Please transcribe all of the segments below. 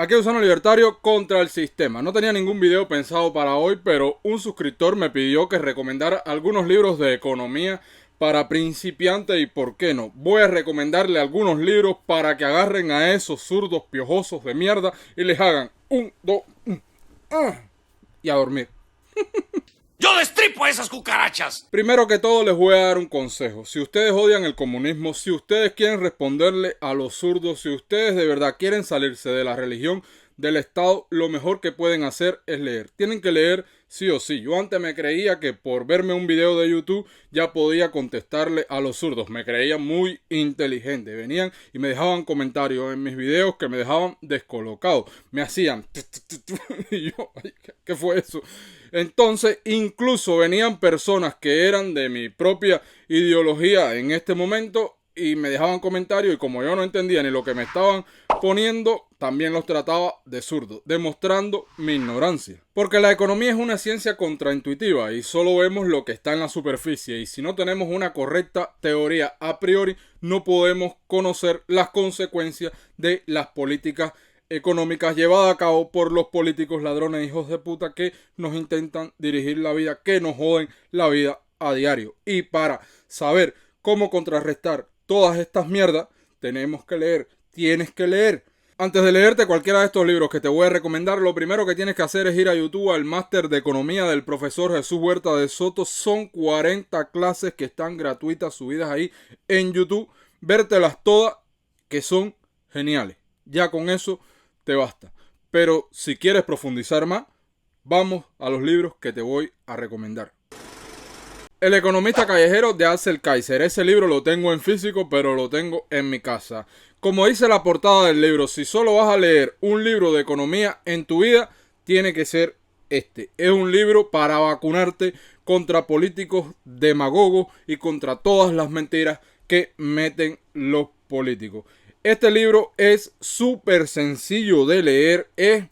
Aquí Usano Libertario contra el sistema. No tenía ningún video pensado para hoy, pero un suscriptor me pidió que recomendara algunos libros de economía para principiantes y por qué no. Voy a recomendarle algunos libros para que agarren a esos zurdos piojosos de mierda y les hagan un, dos, y a dormir. ¡Yo destripo a esas cucarachas! Primero que todo les voy a dar un consejo. Si ustedes odian el comunismo, si ustedes quieren responderle a los zurdos, si ustedes de verdad quieren salirse de la religión, del Estado, lo mejor que pueden hacer es leer. Tienen que leer sí o sí. Yo antes me creía que por verme un video de YouTube ya podía contestarle a los zurdos. Me creía muy inteligente. Venían y me dejaban comentarios en mis videos que me dejaban descolocado. Me hacían... Y yo, ¿qué fue eso? Entonces, incluso venían personas que eran de mi propia ideología en este momento y me dejaban comentarios, y como yo no entendía ni lo que me estaban poniendo, también los trataba de zurdo, demostrando mi ignorancia. Porque la economía es una ciencia contraintuitiva y solo vemos lo que está en la superficie, y si no tenemos una correcta teoría a priori, no podemos conocer las consecuencias de las políticas económicas llevadas a cabo por los políticos ladrones hijos de puta que nos intentan dirigir la vida, que nos joden la vida a diario. Y para saber cómo contrarrestar todas estas mierdas, tenemos que leer, tienes que leer. Antes de leerte cualquiera de estos libros que te voy a recomendar, lo primero que tienes que hacer es ir a YouTube al máster de economía del profesor Jesús Huerta de Soto. Son 40 clases que están gratuitas, subidas ahí en YouTube. Vértelas todas, que son geniales. Ya con eso te basta. Pero si quieres profundizar más, vamos a los libros que te voy a recomendar. El economista callejero de Axel Kaiser. Ese libro lo tengo en físico, pero lo tengo en mi casa. Como dice la portada del libro, si solo vas a leer un libro de economía en tu vida, tiene que ser este. Es un libro para vacunarte contra políticos demagogos y contra todas las mentiras que meten los políticos. Este libro es súper sencillo de leer. Es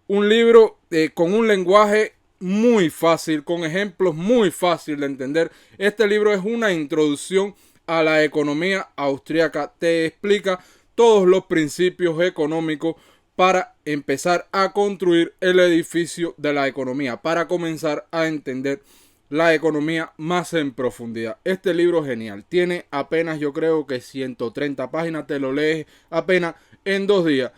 un libro con un lenguaje muy fácil, con ejemplos muy fácil de entender. Este libro es una introducción a la economía austríaca. Te explica todos los principios económicos para empezar a construir el edificio de la economía, para comenzar a entender la economía más en profundidad. Este libro es genial. Tiene apenas, yo creo que 130 páginas. Te lo lees apenas en 2 días.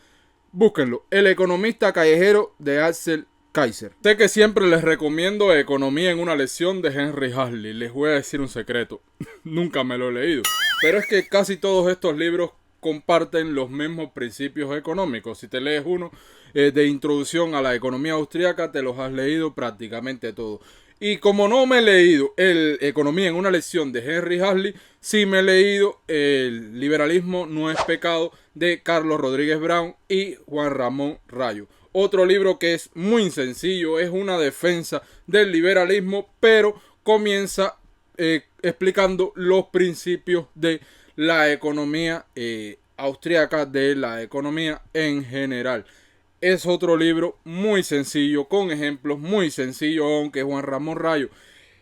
Búsquenlo. El economista callejero de Axel Kaiser. Sé que siempre les recomiendo Economía en una lección de Henry Hazlitt. Les voy a decir un secreto. Nunca me lo he leído. Pero es que casi todos estos libros comparten los mismos principios económicos. Si te lees uno de introducción a la economía austríaca, te los has leído prácticamente todo. Y como no me he leído el Economía en una lección de Henry Hazlitt, sí me he leído El liberalismo no es pecado de Carlos Rodríguez Brown y Juan Ramón Rayo. Otro libro que es muy sencillo, es una defensa del liberalismo, pero comienza explicando los principios de la economía austríaca, de la economía en general. Es otro libro muy sencillo, con ejemplos muy sencillos, aunque Juan Ramón Rayo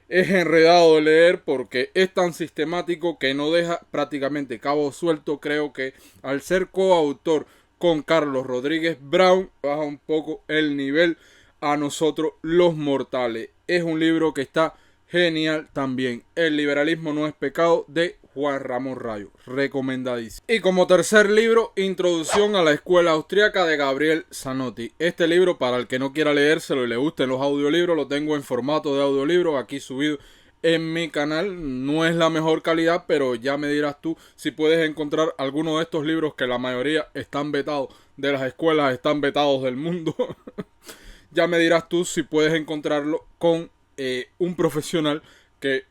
es enredado de leer porque es tan sistemático que no deja prácticamente cabo suelto. Creo que al ser coautor con Carlos Rodríguez Brown, baja un poco el nivel a nosotros los mortales. Es un libro que está genial también. El liberalismo no es pecado de Juan Ramón Rayo. Recomendadísimo. Y como tercer libro, Introducción a la Escuela Austríaca de Gabriel Zanotti. Este libro, para el que no quiera leérselo y le gusten los audiolibros, lo tengo en formato de audiolibro aquí subido en mi canal. No es la mejor calidad, pero ya me dirás tú si puedes encontrar alguno de estos libros, que la mayoría están vetados de las escuelas, están vetados del mundo. Ya me dirás tú si puedes encontrarlo con un profesional que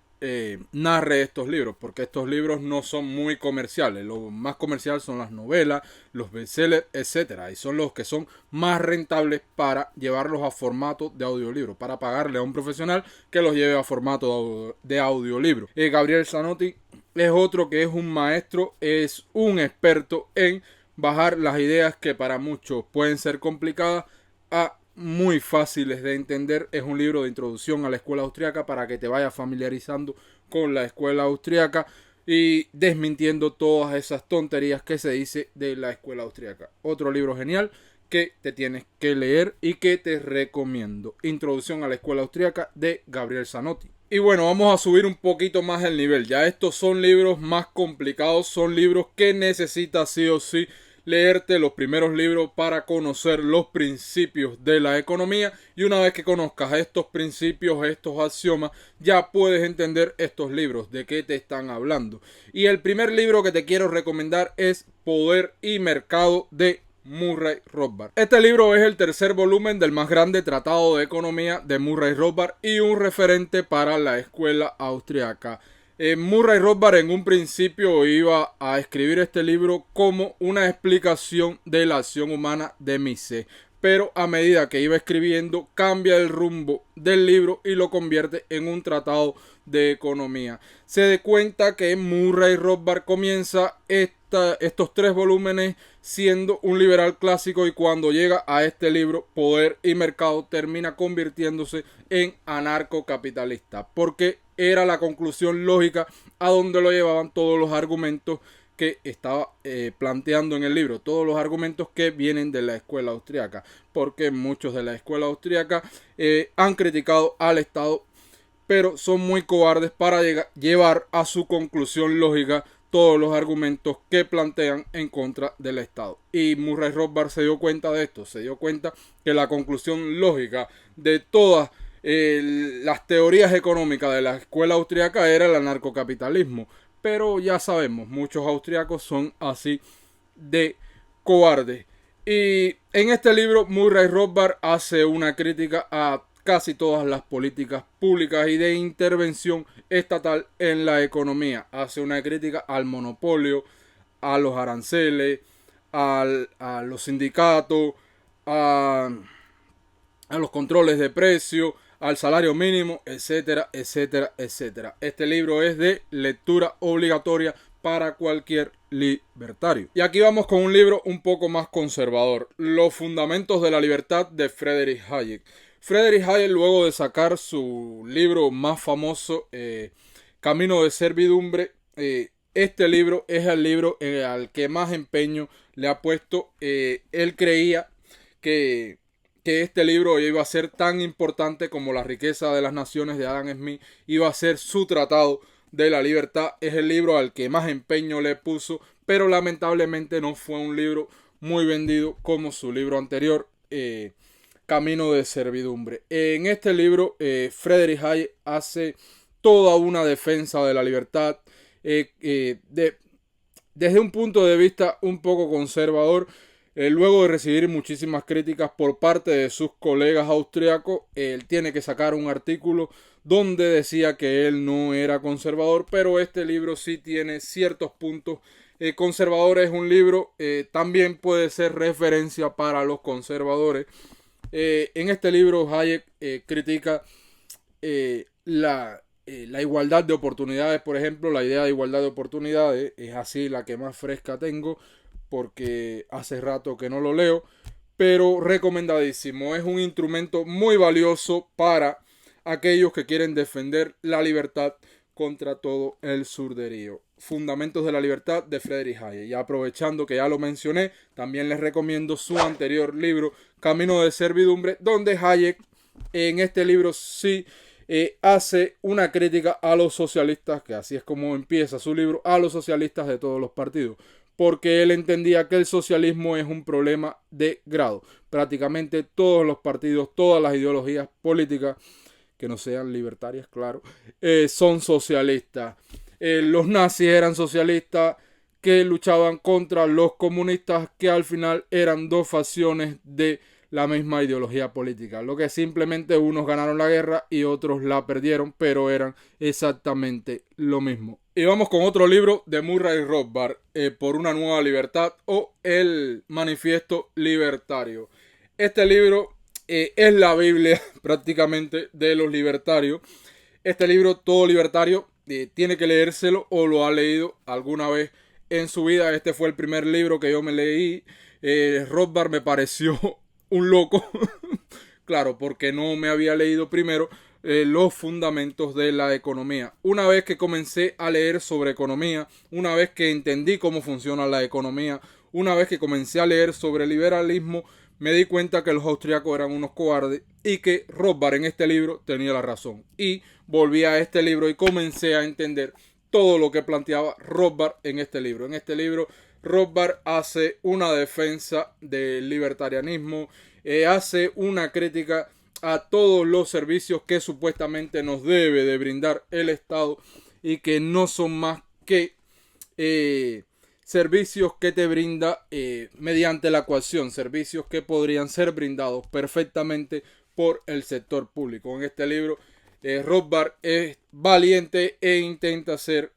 narre estos libros, porque estos libros no son muy comerciales. Lo más comercial son las novelas, los bestsellers, etcétera, y son los que son más rentables para llevarlos a formato de audiolibro, para pagarle a un profesional que los lleve a formato de audiolibro. Gabriel Zanotti es otro que es un maestro, es un experto en bajar las ideas que para muchos pueden ser complicadas a muy fáciles de entender. Es un libro de introducción a la escuela austríaca para que te vayas familiarizando con la escuela austríaca y desmintiendo todas esas tonterías que se dice de la escuela austríaca. Otro libro genial que te tienes que leer y que te recomiendo. Introducción a la Escuela Austríaca de Gabriel Zanotti. Y bueno, vamos a subir un poquito más el nivel. Ya estos son libros más complicados, son libros que necesitas sí o sí leerte los primeros libros para conocer los principios de la economía, y una vez que conozcas estos principios, estos axiomas, ya puedes entender estos libros, de qué te están hablando. Y el primer libro que te quiero recomendar es Poder y Mercado de Murray Rothbard. Este libro es el tercer volumen del más grande tratado de economía de Murray Rothbard y un referente para la escuela austriaca. Murray Rothbard en un principio iba a escribir este libro como una explicación de la acción humana de Mises, pero a medida que iba escribiendo cambia el rumbo del libro y lo convierte en un tratado de economía. Se da cuenta que Murray Rothbard comienza estos 3 volúmenes siendo un liberal clásico, y cuando llega a este libro Poder y Mercado termina convirtiéndose en anarcocapitalista, porque era la conclusión lógica a donde lo llevaban todos los argumentos que estaba planteando en el libro, todos los argumentos que vienen de la escuela austríaca, porque muchos de la escuela austríaca han criticado al Estado, pero son muy cobardes para llevar a su conclusión lógica todos los argumentos que plantean en contra del Estado. Y Murray Rothbard se dio cuenta de esto, se dio cuenta que la conclusión lógica de todas las teorías económicas de la escuela austríaca era el anarcocapitalismo. Pero ya sabemos, muchos austriacos son así de cobardes. Y en este libro Murray Rothbard hace una crítica a casi todas las políticas públicas y de intervención estatal en la economía. Hace una crítica al monopolio, a los aranceles, a los sindicatos, a los controles de precios, al salario mínimo, etcétera, etcétera, etcétera. Este libro es de lectura obligatoria para cualquier libertario. Y aquí vamos con un libro un poco más conservador, Los fundamentos de la libertad de Friedrich Hayek. Friedrich Hayek, luego de sacar su libro más famoso, Camino de Servidumbre, este libro es el libro al que más empeño le ha puesto. Él creía que este libro iba a ser tan importante como La riqueza de las naciones de Adam Smith, iba a ser su tratado de la libertad. Es el libro al que más empeño le puso, pero lamentablemente no fue un libro muy vendido como su libro anterior, Camino de Servidumbre. En este libro Friedrich Hayek hace toda una defensa de la libertad desde un punto de vista un poco conservador. Luego de recibir muchísimas críticas por parte de sus colegas austriacos, él tiene que sacar un artículo donde decía que él no era conservador, pero este libro sí tiene ciertos puntos conservadores. Es un libro, también puede ser referencia para los conservadores. En este libro Hayek critica la igualdad de oportunidades. Por ejemplo, la idea de igualdad de oportunidades es así la que más fresca tengo, porque hace rato que no lo leo, pero recomendadísimo. Es un instrumento muy valioso para aquellos que quieren defender la libertad contra todo el surderío. Fundamentos de la libertad de Friedrich Hayek. Y aprovechando que ya lo mencioné, también les recomiendo su anterior libro, Camino de Servidumbre, donde Hayek en este libro sí hace una crítica a los socialistas, que así es como empieza su libro, a los socialistas de todos los partidos, porque él entendía que el socialismo es un problema de grado. Prácticamente todos los partidos, todas las ideologías políticas que no sean libertarias, claro, son socialistas. Los nazis eran socialistas que luchaban contra los comunistas, que al final eran dos facciones de la misma ideología política, lo que simplemente unos ganaron la guerra y otros la perdieron, pero eran exactamente lo mismo. Y vamos con otro libro de Murray Rothbard, Por una nueva libertad, o El manifiesto libertario. Este libro es la Biblia prácticamente de los libertarios. Este libro todo libertario tiene que leérselo o lo ha leído alguna vez en su vida. Este fue el primer libro que yo me leí. Rothbard me pareció un loco, claro, porque no me había leído primero los fundamentos de la economía. Una vez que comencé a leer sobre economía, una vez que entendí cómo funciona la economía, una vez que comencé a leer sobre liberalismo, me di cuenta que los austriacos eran unos cobardes y que Rothbard en este libro tenía la razón. Y volví a este libro y comencé a entender todo lo que planteaba Rothbard en este libro. En este libro Rothbard hace una defensa del libertarianismo, hace una crítica a todos los servicios que supuestamente nos debe de brindar el Estado y que no son más que servicios que te brinda mediante la coacción, servicios que podrían ser brindados perfectamente por el sector público. En este libro Rothbard es valiente e intenta hacer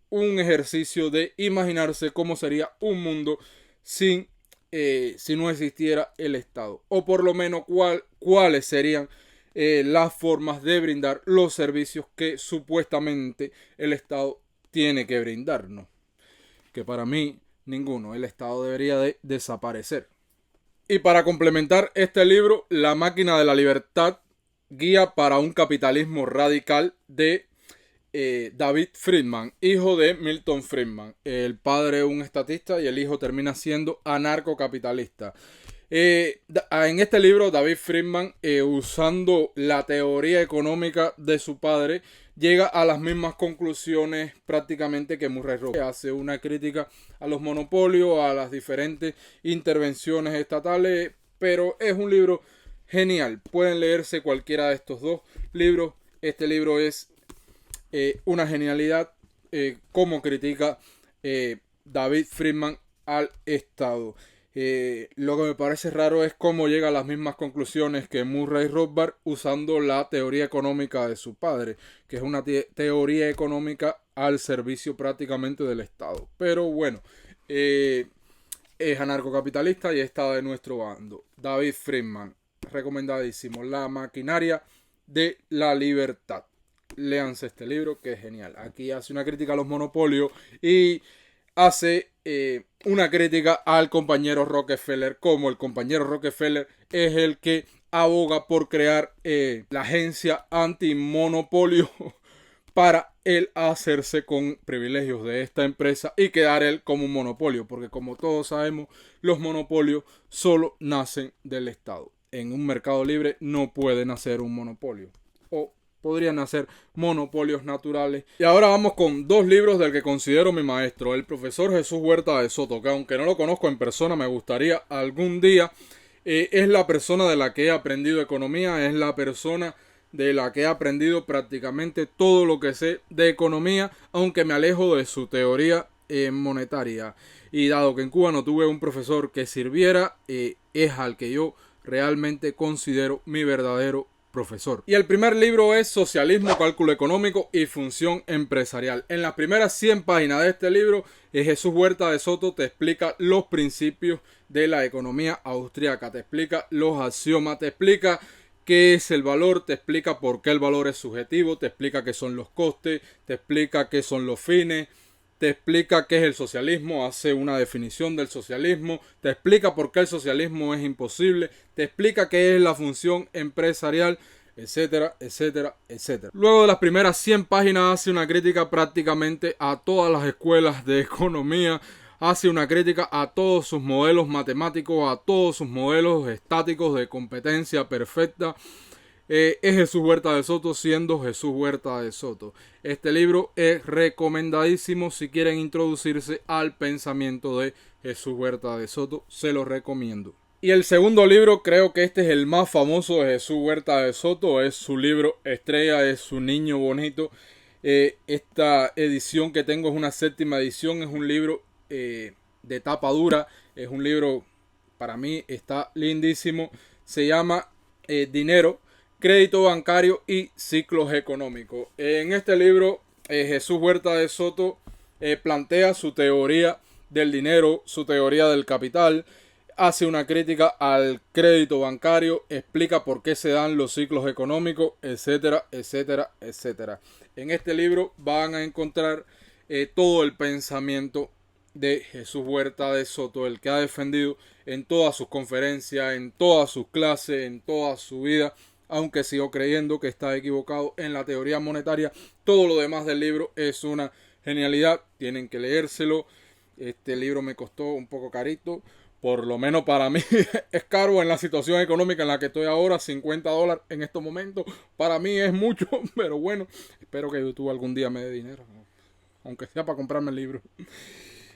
un ejercicio de imaginarse cómo sería un mundo si no existiera el Estado, o por lo menos cuáles serían las formas de brindar los servicios que supuestamente el Estado tiene que brindarnos, que para mí ninguno. El Estado debería de desaparecer. Y para complementar este libro, La máquina de la libertad, guía para un capitalismo radical, de David Friedman, hijo de Milton Friedman. El padre es un estatista y el hijo termina siendo anarcocapitalista. En este libro, David Friedman, usando la teoría económica de su padre, llega a las mismas conclusiones prácticamente que Murray Rothbard. Hace una crítica a los monopolios, a las diferentes intervenciones estatales, pero es un libro genial. Pueden leerse cualquiera de estos dos libros. Este libro es una genialidad, cómo critica David Friedman al Estado. Lo que me parece raro es cómo llega a las mismas conclusiones que Murray Rothbard usando la teoría económica de su padre, que es una teoría económica al servicio prácticamente del Estado. Pero bueno, es anarcocapitalista y está de nuestro bando. David Friedman, recomendadísimo. La maquinaria de la libertad. Léanse este libro, que es genial. Aquí hace una crítica a los monopolios y hace una crítica al compañero Rockefeller, como el compañero Rockefeller es el que aboga por crear la agencia antimonopolio para él hacerse con privilegios de esta empresa y quedar él como un monopolio, porque como todos sabemos, los monopolios solo nacen del Estado. En un mercado libre no puede nacer un monopolio, o podrían hacer monopolios naturales. Y ahora vamos con dos libros del que considero mi maestro, el profesor Jesús Huerta de Soto, que aunque no lo conozco en persona, me gustaría algún día. Es la persona de la que he aprendido economía, es la persona de la que he aprendido prácticamente todo lo que sé de economía, aunque me alejo de su teoría monetaria. Y dado que en Cuba no tuve un profesor que sirviera, es al que yo realmente considero mi verdadero profesor. Y el primer libro es Socialismo, Cálculo Económico y Función Empresarial. En las primeras 100 páginas de este libro, Jesús Huerta de Soto te explica los principios de la economía austríaca, te explica los axiomas, te explica qué es el valor, te explica por qué el valor es subjetivo, te explica qué son los costes, te explica qué son los fines, te explica qué es el socialismo, hace una definición del socialismo, te explica por qué el socialismo es imposible, te explica qué es la función empresarial, etcétera, etcétera, etcétera. Luego de las primeras 100 páginas hace una crítica prácticamente a todas las escuelas de economía, hace una crítica a todos sus modelos matemáticos, a todos sus modelos estáticos de competencia perfecta. Es Jesús Huerta de Soto siendo Jesús Huerta de Soto. Este libro es recomendadísimo si quieren introducirse al pensamiento de Jesús Huerta de Soto. Se lo recomiendo. Y el segundo libro, creo que este es el más famoso de Jesús Huerta de Soto. Es su libro estrella, es Su Niño Bonito. Esta edición que tengo es una 7ª edición. Es un libro de tapa dura. Es un libro, para mí, está lindísimo. Se llama Dinero, Crédito Bancario y Ciclos Económicos. En este libro, Jesús Huerta de Soto plantea su teoría del dinero, su teoría del capital, hace una crítica al crédito bancario, explica por qué se dan los ciclos económicos, etcétera, etcétera, etcétera. En este libro van a encontrar todo el pensamiento de Jesús Huerta de Soto, el que ha defendido en todas sus conferencias, en todas sus clases, en toda su vida, aunque sigo creyendo que está equivocado en la teoría monetaria. Todo lo demás del libro es una genialidad, tienen que leérselo. Este libro me costó un poco carito por lo menos para mí es caro en la situación económica en la que estoy ahora. $50 en estos momentos para mí es mucho, pero bueno, espero que YouTube algún día me dé dinero, aunque sea para comprarme el libro.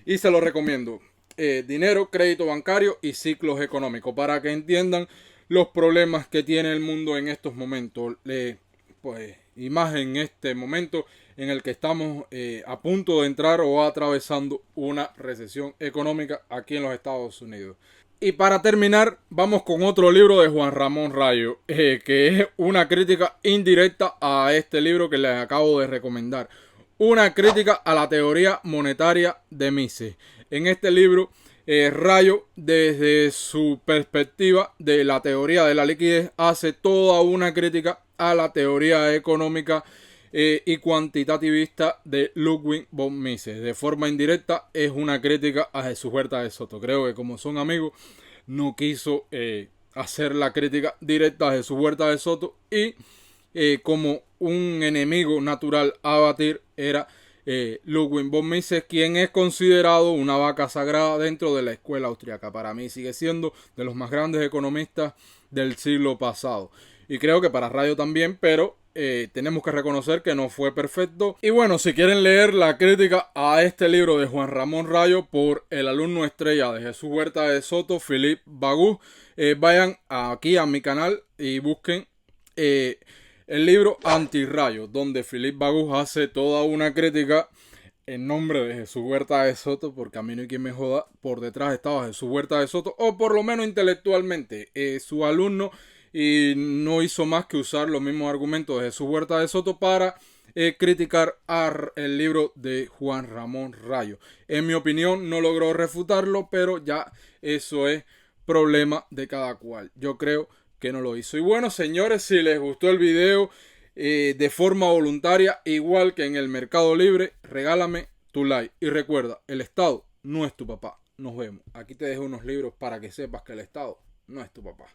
Y se lo recomiendo. Dinero, crédito bancario y ciclos económicos, para que entiendan los problemas que tiene el mundo en estos momentos. Pues, y más en este momento en el que estamos a punto de entrar o atravesando una recesión económica aquí en los Estados Unidos. Y para terminar, vamos con otro libro de Juan Ramón Rayo, que es una crítica indirecta a este libro que les acabo de recomendar. Una crítica a la teoría monetaria de Mises. En este libro, Rayo, desde su perspectiva de la teoría de la liquidez, hace toda una crítica a la teoría económica y cuantitativista de Ludwig von Mises. De forma indirecta es una crítica a Jesús Huerta de Soto. Creo que como son amigos no quiso hacer la crítica directa a Jesús Huerta de Soto y como un enemigo natural a batir era Ludwig von Mises, quien es considerado una vaca sagrada dentro de la escuela austriaca. Para mí sigue siendo de los más grandes economistas del siglo pasado. Y creo que para Rayo también, pero tenemos que reconocer que no fue perfecto. Y bueno, si quieren leer la crítica a este libro de Juan Ramón Rayo por el alumno estrella de Jesús Huerta de Soto, Philippe Bagús, vayan aquí a mi canal y busquen el libro Antirrayo, donde Philippe Bagús hace toda una crítica en nombre de Jesús Huerta de Soto, porque a mí no hay quien me joda, por detrás estaba Jesús Huerta de Soto, o por lo menos intelectualmente, su alumno, y no hizo más que usar los mismos argumentos de Jesús Huerta de Soto para criticar el libro de Juan Ramón Rayo. En mi opinión no logró refutarlo, pero ya eso es problema de cada cual. Yo creo que no lo hizo. Y bueno, señores, si les gustó el video de forma voluntaria, igual que en el Mercado Libre, regálame tu like. Y recuerda, el Estado no es tu papá. Nos vemos. Aquí te dejo unos libros para que sepas que el Estado no es tu papá.